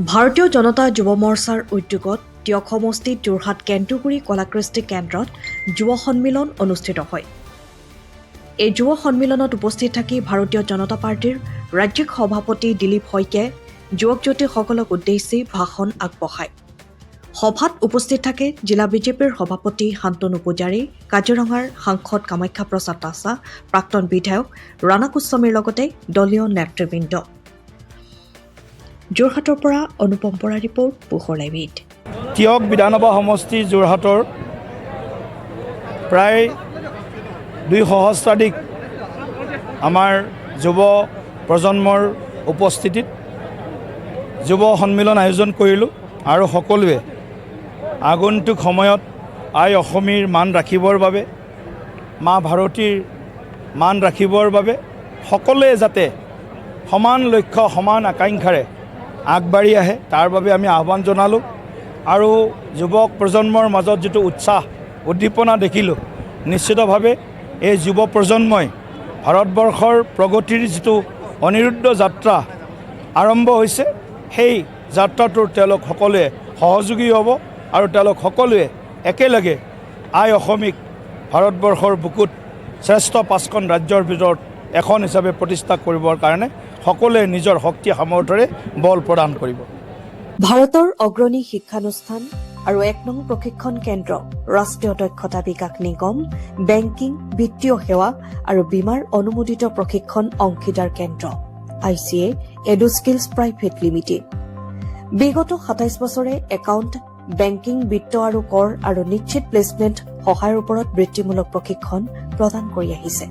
ভাৰতীয় জনতা যুৱ মৰ্চাৰ উদ্যোগত টিয়ক সমষ্টিত যোৰহাট কেন্দ্ৰগুৰি কলাকৃষ্টি কেন্দ্ৰত যুৱ সন্মিলন অনুষ্ঠিত হয়। এই যুৱ সন্মিলনত উপস্থিত থাকি ভাৰতীয় জনতা পাৰ্টীৰ ৰাজ্যিক সভাপতি দিলীপ শইকীয়াই যুৱক যুৱতীসকলক উদ্দেশ্যি ভাষণ আগবঢ়ায়। সভাত উপস্থিত থাকে জিলা বিজেপিৰ সভাপতি শান্তনু পূজাৰী, কাজিৰঙাৰ সাংসদ কামাখ্যা প্ৰসাদ তাছা, প্ৰাক্তন বিধায়ক ৰাণা গোস্বামীৰ লগতে দলীয় নেতৃবৃন্দ। যোৰহাটৰ পৰা অনুপম বৰা ৰিপৰ্ট, পোহৰ লাইভ। টিয়ক বিধানসভা সমষ্টি যোৰহাটৰ প্ৰায় 2 সহস্ৰাধিক আমাৰ যুৱ প্ৰজন্মৰ উপস্থিতিত যুৱ সন্মিলন আয়োজন কৰিলোঁ আৰু সকলোৱে আগন্তুক সময়ত আই অসমীৰ মান ৰাখিবৰ বাবে, মা ভাৰতীৰ মান ৰাখিবৰ বাবে সকলোৱে যাতে সমান লক্ষ্য সমান আকাংক্ষাৰে আগবাঢ়ি আহে তাৰ বাবে আমি আহ্বান জনালোঁ। আৰু যুৱক প্ৰজন্মৰ মাজত যিটো উৎসাহ উদ্দীপনা দেখিলোঁ, নিশ্চিতভাৱে এই যুৱ প্ৰজন্মই ভাৰতবৰ্ষৰ প্ৰগতিৰ যিটো অনিৰুদ্ধ যাত্ৰা আৰম্ভ হৈছে, সেই যাত্ৰাটোৰ তেওঁলোক সকলোৱে সহযোগী হ'ব আৰু তেওঁলোক সকলোৱে একেলগে আই অসমীক ভাৰতবৰ্ষৰ বুকুত শ্ৰেষ্ঠ 5খন ৰাজ্যৰ ভিতৰত এখন হিচাপে প্ৰতিষ্ঠা কৰিবৰ কাৰণে সকলোৱে নিজৰ শক্তি সামৰ্থৰে বল প্ৰদান কৰিব। ভাৰতৰ অগ্ৰণী শিক্ষানুষ্ঠান আৰু 1 নং প্ৰশিক্ষণ কেন্দ্ৰ, ৰাষ্ট্ৰীয় দক্ষতা বিকাশ নিগম, বেংকিং, বিত্তীয় সেৱা আৰু বীমাৰ অনুমোদিত প্ৰশিক্ষণ অংশীদাৰ কেন্দ্ৰ ICA এডুস্কিলছ প্ৰাইভেট লিমিটেড। বিগত 27 বছৰে একাউণ্ট, বেংকিং, বিত্ত আৰু কৰ আৰু নিশ্চিত প্লেচমেণ্ট সহায়ৰ ওপৰত বৃত্তিমূলক প্ৰশিক্ষণ প্ৰদান কৰি আহিছে।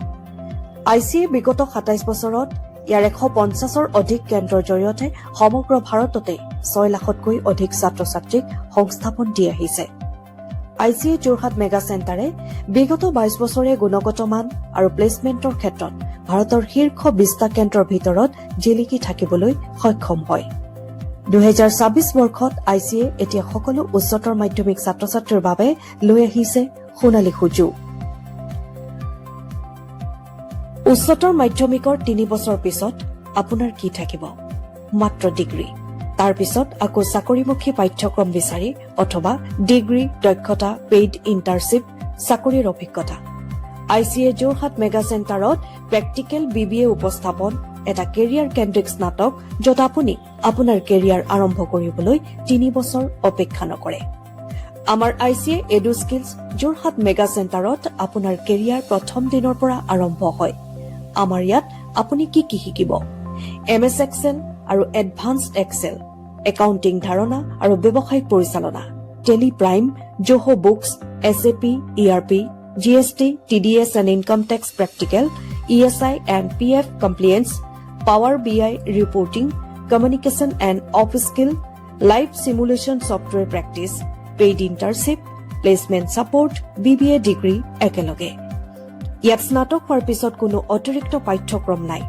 ICA বিগত 27 বছৰত ইয়াৰ 150ৰ অধিক কেন্দ্ৰৰ জৰিয়তে সমগ্ৰ ভাৰততে 6 লাখতকৈ অধিক ছাত্ৰ ছাত্ৰীক সংস্থাপন দি আহিছে। ICA যোৰহাট মেগা চেণ্টাৰে বিগত 22 বছৰে গুণগত মান আৰু প্লেচমেণ্টৰ ক্ষেত্ৰত ভাৰতৰ শীৰ্ষ 20টা কেন্দ্ৰৰ ভিতৰত জিলিকি থাকিবলৈ সক্ষম হয়। 2026 বৰ্ষত ICA এতিয়া সকলো উচ্চতৰ মাধ্যমিক ছাত্ৰ ছাত্ৰীৰ বাবে লৈ আহিছে সোণালী সুযোগ। উচ্চতৰ মাধ্যমিকৰ 3 বছৰ পিছত আপোনাৰ কি থাকিব? মাত্ৰ ডিগ্ৰী। তাৰ পিছত আকৌ চাকৰিমুখী পাঠ্যক্ৰম বিচাৰি অথবা ডিগ্ৰী, দক্ষতা, পেইড ইণ্টাৰ্ণশ্বিপ, চাকৰিৰ অভিজ্ঞতা। ICA যোৰহাট মেগা চেণ্টাৰত প্ৰেক্টিকেল BBA উপস্থাপন, এটা কেৰিয়াৰ কেন্দ্ৰিক স্নাতক য'ত আপুনি আপোনাৰ কেৰিয়াৰ আৰম্ভ কৰিবলৈ 3 বছৰ অপেক্ষা নকৰে। আমাৰ ICA এডুস্কিলছ যোৰহাট মেগা চেণ্টাৰত আপোনাৰ কেৰিয়াৰ প্ৰথম দিনৰ পৰা আৰম্ভ হয়। আমাৰ ইয়াত আপুনি কি শিকিব? MS এক্সেল আৰু এডভান্সড এক্সেল, একাউণ্টিং ধাৰণা আৰু ব্যৱসায়িক পৰিচালনা, tally prime, Zoho books, SAP, ERP, GST, TDS and income tax practical, ESI and PF compliance, power BI reporting, communication and office skill, live simulation software practice, paid internship, placement support, BBA degree একেলগে। ইয়াত স্নাতক হোৱাৰ পিছত কোনো অতিৰিক্ত পাঠ্যক্ৰম নাই।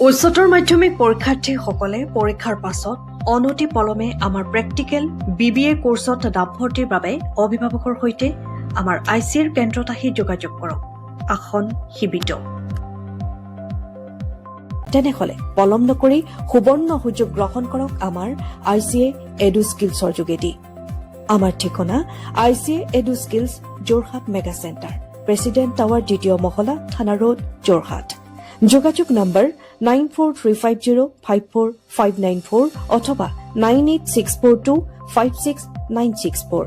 উচ্চতৰ মাধ্যমিক পৰীক্ষাৰ্থীসকলে পৰীক্ষাৰ পাছত অনতি পলমে আমাৰ প্ৰেক্টিকেল BBA কোৰ্চত নামভৰ্তিৰ বাবে অভিভাৱকৰ সৈতে আমাৰ ICAৰ কেন্দ্ৰত আহি যোগাযোগ কৰক। আসন সীমিত। তেনেহলে পলম নকৰি সুবৰ্ণ সুযোগ গ্ৰহণ কৰক আমাৰ ICA এডুস্কিলছৰ যোগেদি। আমাৰ ঠিকনা ICA Eduskills Jorhat mega centre, president tower, 2য় মহলা, থানা ৰোড, যোৰহাট। যোগাযোগ নম্বৰ 9435054594 অথবা 98642569664।